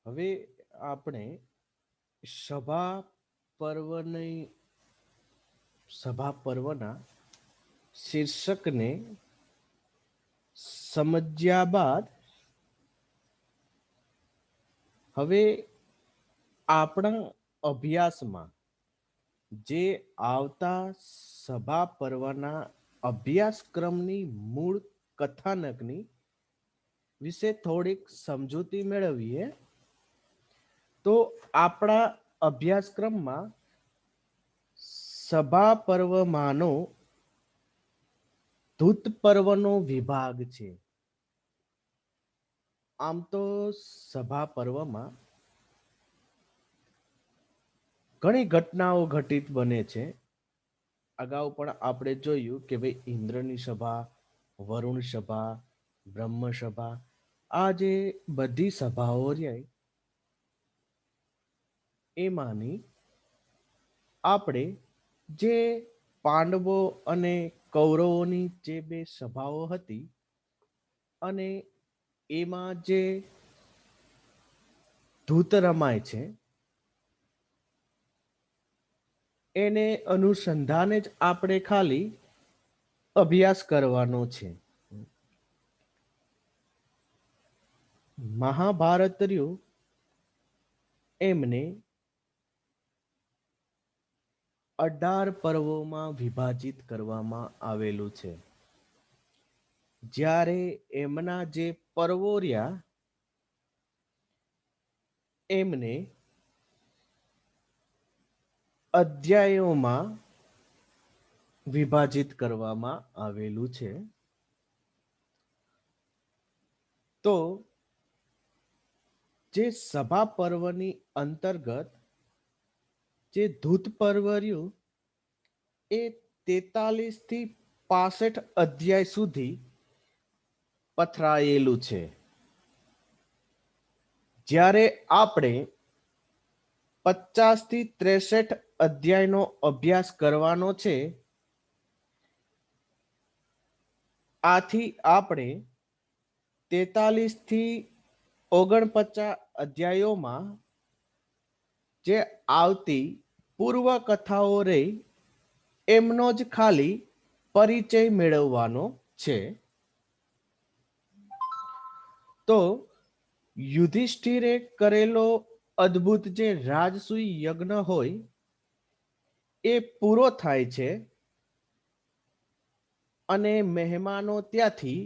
હવે આપણે સભા પર્વની સભા પર્વના શીર્ષકને સમજ્યા બાદ હવે આપણા અભ્યાસમાં જે આવતા સભા પર્વના અભ્યાસક્રમની મૂળ કથાનકની વિશે થોડીક સમજૂતી મેળવીએ. તો આપણા અભ્યાસક્રમમાં સભા પર્વમાંનો ધૂત પર્વનો વિભાગ છે. આમ તો સભા પર્વમાં ઘણી ઘટનાઓ ઘટિત બને છે. અગાઉ પણ આપણે જોયું કે ભાઈ ઇન્દ્રની સભા, વરુણ સભા, બ્રહ્મ સભા, આ જે બધી સભાઓ રહી એમાંની આપણે જે પાંડવો અને કૌરવોની જે બે સભાઓ હતી અને એમાં જે ધૂત રમાય છે એને અનુસંધાને જ આપણે ખાલી અભ્યાસ કરવાનો છે. મહાભારત રહ્યું એમને 18 પર્વોમાં વિભાજિત કરવામાં આવેલું છે. જ્યારે એમના જે પર્વો રહ્યા એમને અધ્યાયોમાં વિભાજિત કરવામાં આવેલું છે. તો જે સભા પર્વની અંતર્ગત જે ધૂત પર્વ રહ્યું એ 43 થી 65 અધ્યાય સુધી પથરાયેલું છે. જ્યારે આપણે 50 થી 63 અધ્યાયનો અભ્યાસ કરવાનો છે. આથી આપણે 43 થી 49 અધ્યાયોમાં જે આવતી પૂર્વ કથાઓ રહી એમનો જ ખાલી પરિચય મેળવવાનો છે. તો યુધિષ્ઠિરે કરેલો અદ્ભુત જે રાજસૂય યજ્ઞ હોય એ પૂરો થાય છે અને મહેમાનો ત્યાંથી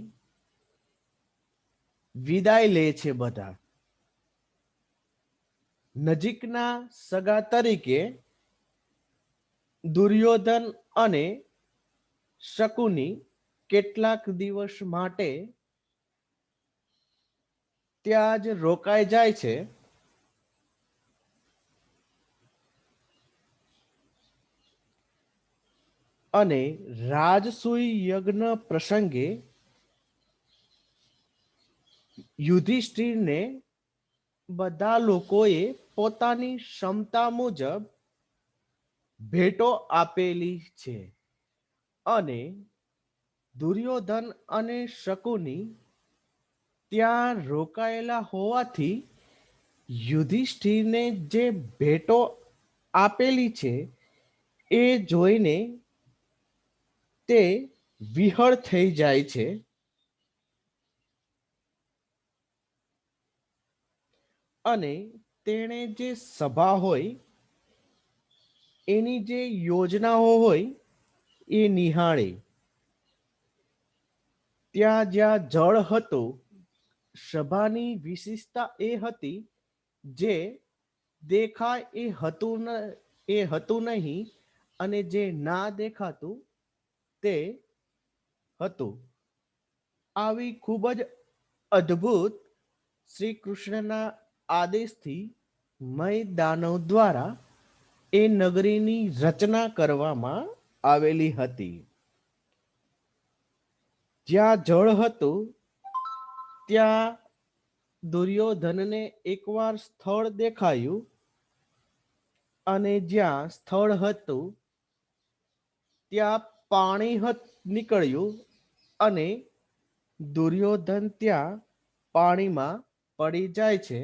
વિદાય લે છે. બધા નજીકના સગા તરીકે દુર્યોધન અને શકુની કેટલાક દિવસ માટે ત્યાં જ રોકાઈ જાય છે. અને રાજસૂય યજ્ઞ પ્રસંગે યુધિષ્ઠિરને બધા લોકોએ પોતાની ક્ષમતા મુજબ ભેટો આપેલી છે અને દુર્યોધન અને શકુની ત્યાં રોકાયેલા હોવાથી યુધિષ્ઠિરને જે ભેટો આપેલી છે એ જોઈને તે વિહળ થઈ જાય છે અને તેણે જે સભા હોય એની જે યોજનાઓ હોય એ નિહાળે. ત્યાં જ્યાં જળ હતું સભાની વિશેષતા એ હતી જે દેખાય એ હતું નહીં અને જે ના દેખાતું તે હતું. આવી ખૂબ જ અદ્ભુત શ્રી કૃષ્ણના આદેશથી મય દાનવ દ્વારા એ નગરીની રચના કરવામાં આવેલી હતી. જ્યાં જળ હતું ત્યાં દુર્યોધનને એકવાર સ્થળ દેખાયું અને જ્યાં સ્થળ હતું ત્યાં પાણી નીકળ્યું અને દુર્યોધન ત્યાં પાણીમાં પડી જાય છે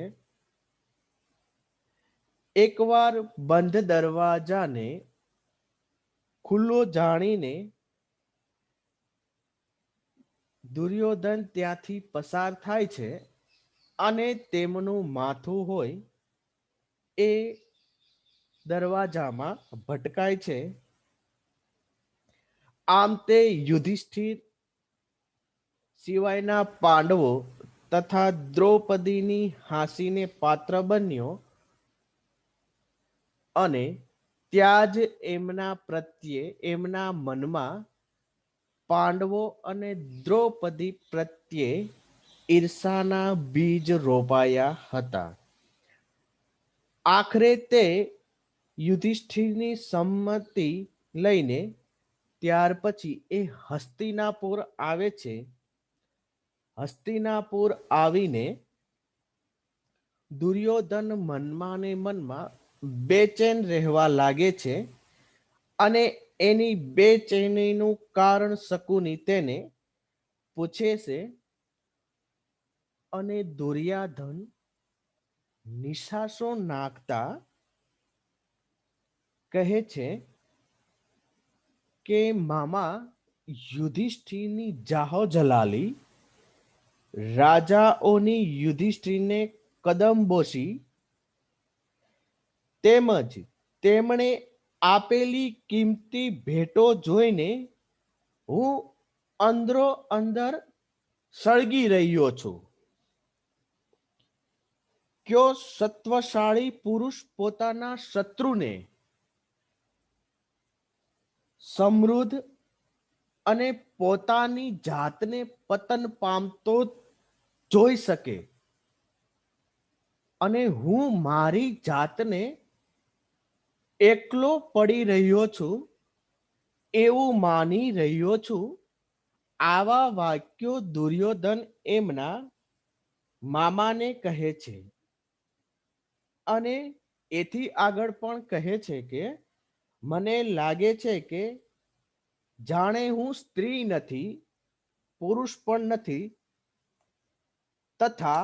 એકવાર બંધ દરવાજાને ખુલ્લો જાણીને દુર્યોધન ત્યાંથી પસાર થાય છે અને તેમનું માથું હોય એ દરવાજામાં ભટકાય છે. આમ તે યુધિષ્ઠિર સિવાયના પાંડવો તથા દ્રૌપદીની હાંસીને પાત્ર બન્યો અને ત્યાં જ એમના પ્રત્યે એમના મનમાં પાંડવો અને દ્રૌપદી પ્રત્યે ઈર્ષાના બીજ રોપાયા હતા. આખરે તે યુધિષ્ઠિરની સંમતિ લઈને ત્યાર પછી એ હસ્તિનાપુર આવે છે. હસ્તિનાપુર આવીને દુર્યોધન મનમાં ને મનમાં બેચેન રહેવા લાગે છે અને એની બેચેનીનું કારણ શકુની તેને પૂછે છે અને દુર્યોધન નિશાસો નાખતા કહે છે કે મામા યુધિષ્ઠિરની જાહો જલાલી રાજાઓની યુધિષ્ઠિરને કદમબોશી તેમજ તેમણે આપેલી કિંમતી ભેટો જોઈને હું અંદરો અંદર સળગી રહ્યો છું. કયો સત્વશાળી પુરુષ પોતાના શત્રુને સમૃદ્ધ અને પોતાની જાતને પતન પામતો જોઈ શકે અને હું મારી જાતને એકલો પડી રહ્યો છું એવું માની રહ્યો છું. આવા વાક્યો દુર્યોધન એમના મામાને કહે છે અને એથી આગળ પણ કહે છે કે મને લાગે છે કે જાણે હું સ્ત્રી નથી, પુરુષ પણ નથી તથા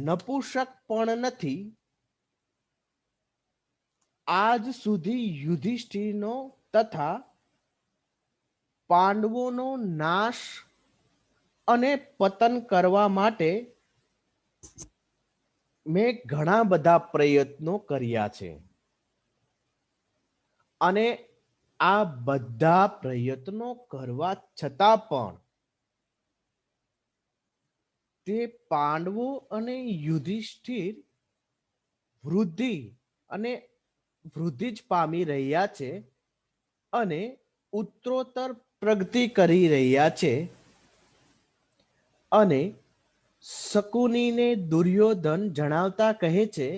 નપુંસક પણ નથી. આજ સુધી યુધિષ્ઠિરનો તથા પાંડવોનો નાશ અને પતન કરવા માટે મેં ઘણા બધા પ્રયત્નો કર્યા છે અને આ બધા પ્રયત્નો કરવા છતાં પણ તે પાંડવો અને યુધિષ્ઠિર વૃદ્ધિ અને વૃદ્ધિ જ પામી રહ્યા છે અને ઉત્તરોત્તર પ્રગતિ કરી રહ્યા છે. અને શકુનીને દુર્યોધન જણાવતા કહે છે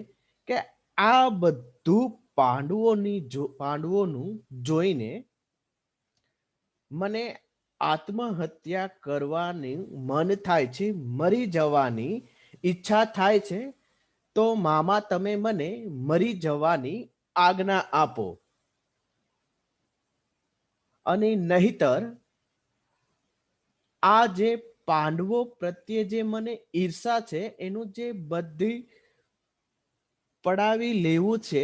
કે આ બધું પાંડવોનું જોઈને મને આત્મહત્યા કરવાની મન થાય છે, મરી જવાની ઈચ્છા થાય છે. તો મામા તમે મને મરી જવાની આજ્ઞા આપો અને નહીતર આ જે પાંડવો પ્રત્યે જે મને ઈર્ષા છે એનું જે બધી પડાવી લેવું છે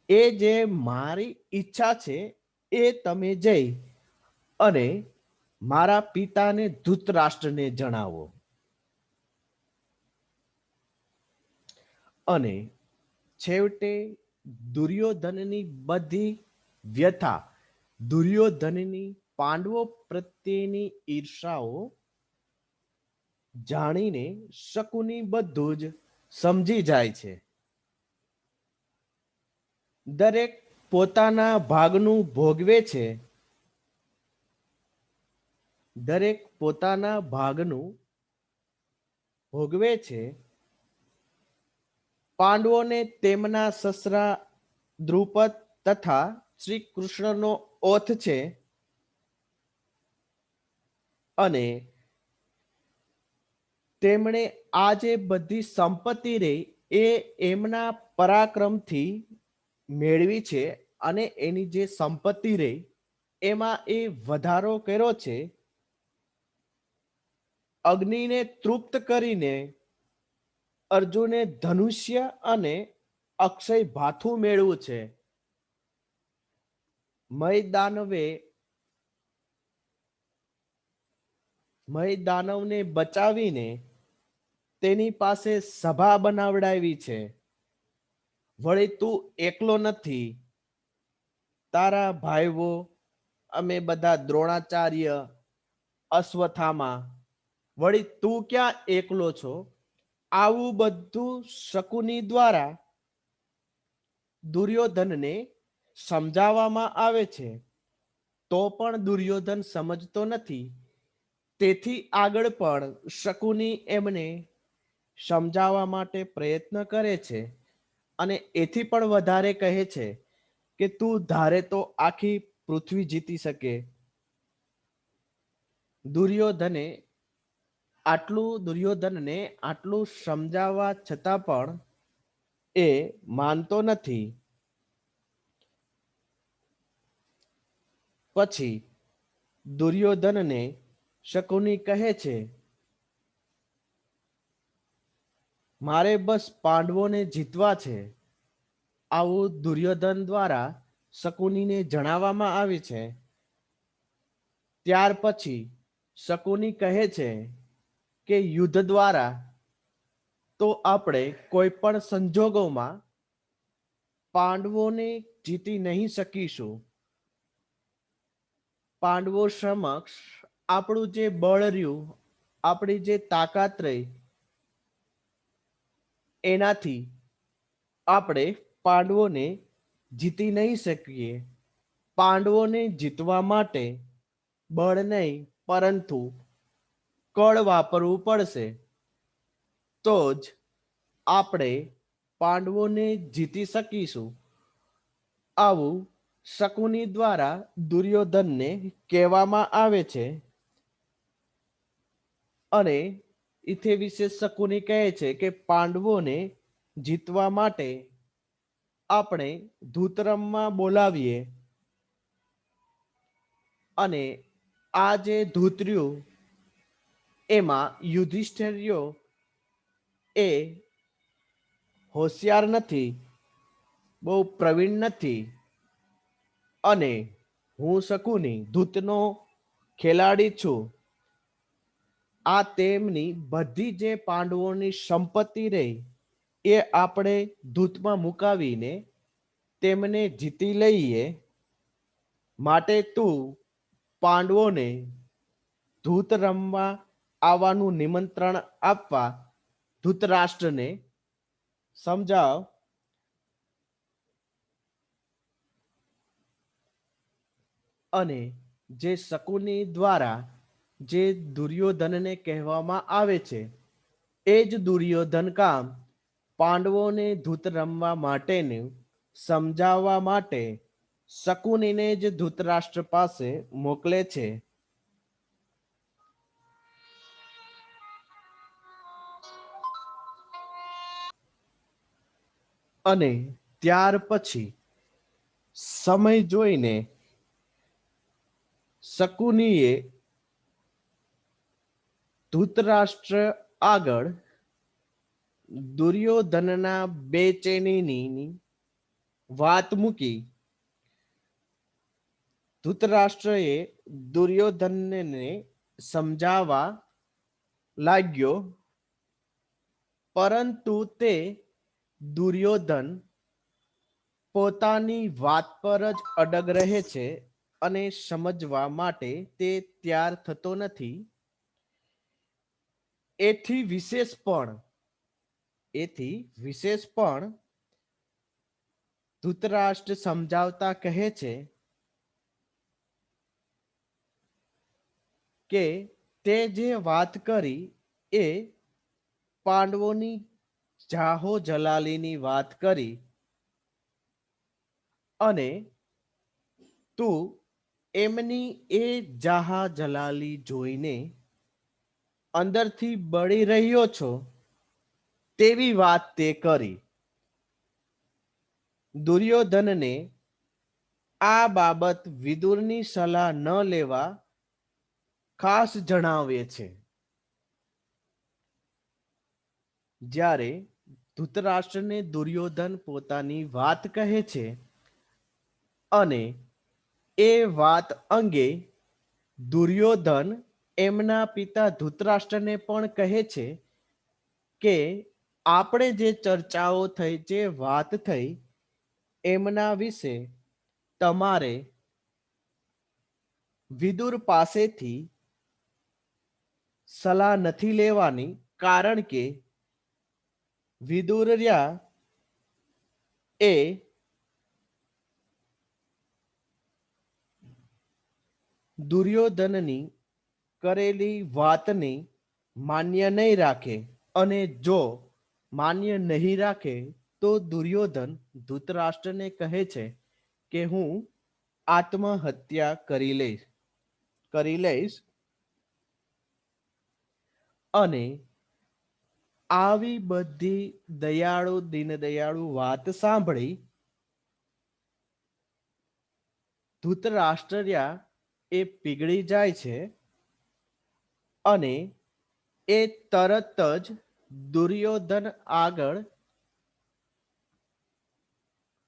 એ જે મારી ઈચ્છા છે એ તમે જઈ અને મારા પિતાને ધૃતરાષ્ટ્રને જણાવો. અને છેવટે દુર્યોધનની બધી વ્યથા, દુર્યોધનની પાંડવો પ્રત્યેની ઈર્ષાઓ જાણીને શકુની બધું જ સમજી જાય છે. દરેક પોતાના ભાગનું ભોગવે છે, દરેક પોતાના ભાગનું ભોગવે છે. પાંડવોને તેમના સસરા દ્રુપદ તથા શ્રી કૃષ્ણનો ઓથ છે અને તેમણે આ જે બધી સંપત્તિ રહી એ એમના પરાક્રમથી મેળવી છે અને એની જે સંપત્તિ રહી એમાં એ વધારો કર્યો છે. અગ્નિને તૃપ્ત કરીને અર્જુને ધનુષ્ય અને અક્ષય ભાથું મેળવું છે. મય દાનવને બચાવીને તેની પાસે સભા બનાવડાવી છે. વળી તું એકલો નથી, તારા ભાઈઓ, અમે બધા દ્રોણાચાર્ય, અશ્વથામા, વળી તું ક્યાં એકલો છો? આવું બધું શકુની દ્વારા દુર્યોધનને સમજાવવામાં આવે છે. તો પણ દુર્યોધન સમજતો નથી. તેથી આગળ પણ શકુની એમને સમજાવવા માટે પ્રયત્ન કરે છે અને એથી પણ વધારે કહે છે કે તું ધારે તો આખી પૃથ્વી જીતી શકે. દુર્યોધનને આટલું સમજાવવા છતાં પણ એ માનતો નથી. પછી દુર્યોધનને શકુની કહે છે, મારે બસ પાંડવોને જીતવા છે. આવું દુર્યોધન દ્વારા શકુનીને જણાવવામાં આવે છે. ત્યાર પછી શકુની કહે છે કે યુદ્ધ દ્વારા તો આપણે કોઈ પણ સંજોગોમાં પાંડવોને જીતી નહીં શકીશું. પાંડવો સમક્ષ આપણું જે બળ રહ્યું, આપણી જે તાકાત રહી, એનાથી આપણે પાંડવોને જીતી નહીં શકીએ. પાંડવોને જીતવા માટે બળ નહીં પરંતુ કળ વાપરવું પડશે. તો જ આપણે પાંડવોને જીતી શકીશું. આવું શકુની દ્વારા દુર્યોધનને કહેવામાં આવે છે. અને ઇથે વિશે શકુની કહે છે કે પાંડવોને જીતવા માટે આપણે ધૂતરમમાં બોલાવીએ અને આ જે ધૂત રહ્યું એમાં યુધિષ્ઠિર એ હોશિયાર નથી, બહુ પ્રવીણ નથી અને હું શકુની ધૂતનો ખેલાડી છું. આ તેમની બધી જે પાંડવોની સંપત્તિ રહી એ આપણે ધૂતમાં મુકાવીને તેમને જીતી લઈએ. માટે તું પાંડવોને ધૂત રમવા આવવાનું નિમંત્રણ આપવા ધૂતરાષ્ટ્રને સમજાવ. અને જે શકુની દ્વારા જે દુર્યોધનને કહેવામાં આવે છે એ જ દુર્યોધન કામ પાંડવોને ધૂત રમવા માટેનું સમજાવવા માટે શકુનીને જ ધૃતરાષ્ટ્ર પાસે મોકલે છે. અને ત્યાર પછી સમય જોઈને શકુનીએ ધૃતરાષ્ટ્ર આગળ દુર્યોધનના બેચેનીની વાત મૂકી. ધૃતરાષ્ટ્રએ દુર્યોધનને સમજાવવા લાગ્યો, પરંતુ તે દુર્યોધન પોતાની વાત પર જ અડગ રહે છે અને સમજવા માટે તે તૈયાર થતો નથી. એથી વિશેષ પણ ધૃતરાષ્ટ્ર સમજાવતા કહે છે કે તે જે વાત કરી એ પાંડવોની જાહો જલાલીની વાત કરી અને તું એમની એ જાહા જલાલી જોઈને અંદરથી બળી રહ્યો છો તેવી વાત તે કરી. દુર્યોધનને આ બાબત વિદુરની સલાહ ન લેવા ખાસ જણાવે છે. જ્યારે ધૃતરાષ્ટ્રને દુર્યોધન પોતાની વાત કહે છે અને એ વાત અંગે દુર્યોધન એમના પિતા ધૃતરાષ્ટ્રને પણ કહે છે કે આપણે જે ચર્ચાઓ થઈ, જે વાત થઈ, એમના વિશે તમારે વિદુર પાસેથી સલાહ નથી લેવાની, કારણ કે વિદુર રહ્યા એ દુર્યોધનની કરેલી વાતને માન્ય નહીં રાખે, અને જો માન્ય નહીં રાખે તો દુર્યોધન ધૃતરાષ્ટ્રને કહે છે કે હું આત્મહત્યા કરી લઈશ અને આવી બધી દયાળુ દીનદયાળુ વાત સાંભળી ધૃતરાષ્ટ્રયા એ પીગળી જાય છે અને એ તરત જ દુર્યોધન આગળ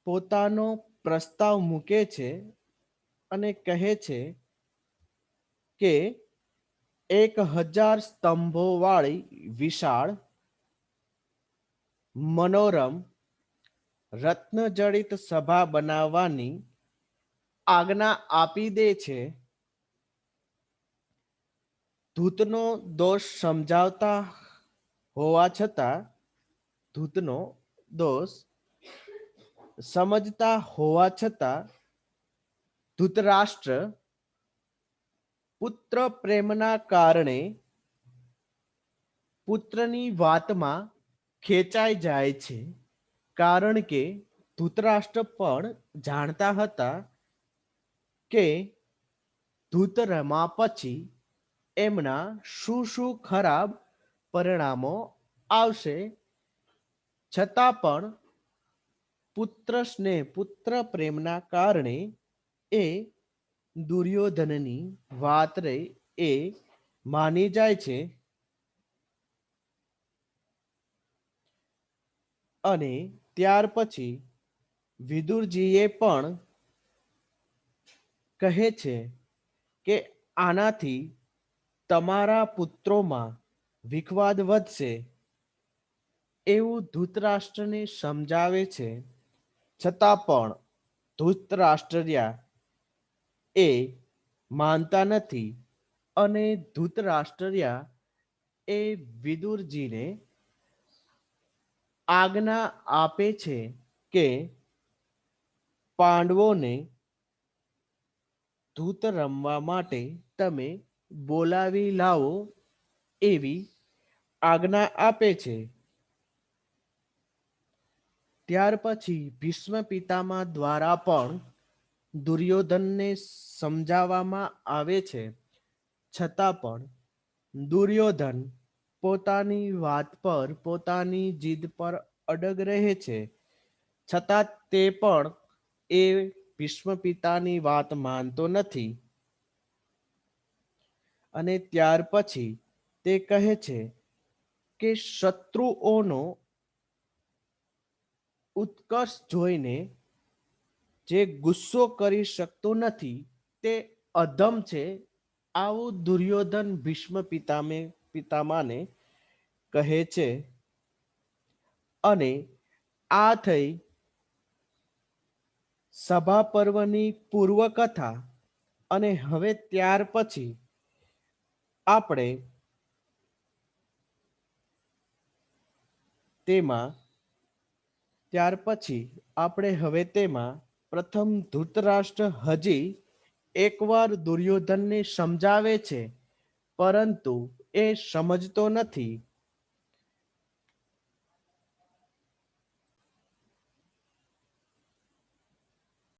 પોતાનો પ્રસ્તાવ મૂકે છે અને કહે છે કે 1000 સ્તંભો વાળી વિશાળ મનોરમ રત્નજડિત સભા બનાવવાની આજ્ઞા આપી દે છે. ધૂતનો દોષ સમજાવતા હોવા છતાં, ધૂતનો દોષ સમજતા હોવા છતાં ધૃતરાષ્ટ્ર પુત્ર પ્રેમના કારણે પુત્રની વાતમાં ખેંચાઈ જાય છે, કારણ કે ધૃતરાષ્ટ્ર પણ જાણતા હતા કે ધૂત રમા પછી એમના શું શું ખરાબ પરિણામો આવશે, છતાં પણ પુત્ર સ્નેહ, પુત્ર પ્રેમના કારણે એ દુર્યોધનની વાત રે એ માની જાય છે અને ત્યાર પછી વિદુરજીએ પણ કહે છે કે આનાથી તમારા પુત્રોમાં વિખવાદ વધશે, એવું ધૃતરાષ્ટ્રને સમજાવે છે. છતાં પણ ધૃતરાષ્ટ્રયા એ માનતા નથી અને ધૃતરાષ્ટ્રયા એ વિદુરજીને આજ્ઞા આપે છે કે પાંડવોને ધૂત રમવા માટે તમે બોલાવી લાવો, એવી આજ્ઞા આપે છે. ત્યાર પછી ભીષ્મ પિતામહ દ્વારા પણ દુર્યોધનને સમજાવવામાં આવે છે, છતાં પણ દુર્યોધન પોતાની વાત પર, પોતાની જીદ પર અડગ રહે છે. છતાં તે પણ એ ભીષ્મ પિતાની વાત માનતો નથી અને ત્યાર પછી તે કહે છે કે શત્રુઓનો ઉત્કર્ષ જોઈને જે ગુસ્સો કરી શકતો નથી તે અધમ છે, આવું દુર્યોધન ભીષ્મ પિતામહને કહે છે. અને આ થઈ સભા પર્વની પૂર્વકથા. અને હવે ત્યાર પછી આપણે તેમાં પ્રથમ ધૃતરાષ્ટ્ર હજી એકવાર દુર્યોધનને સમજાવે છે, પરંતુ એ સમજતો નથી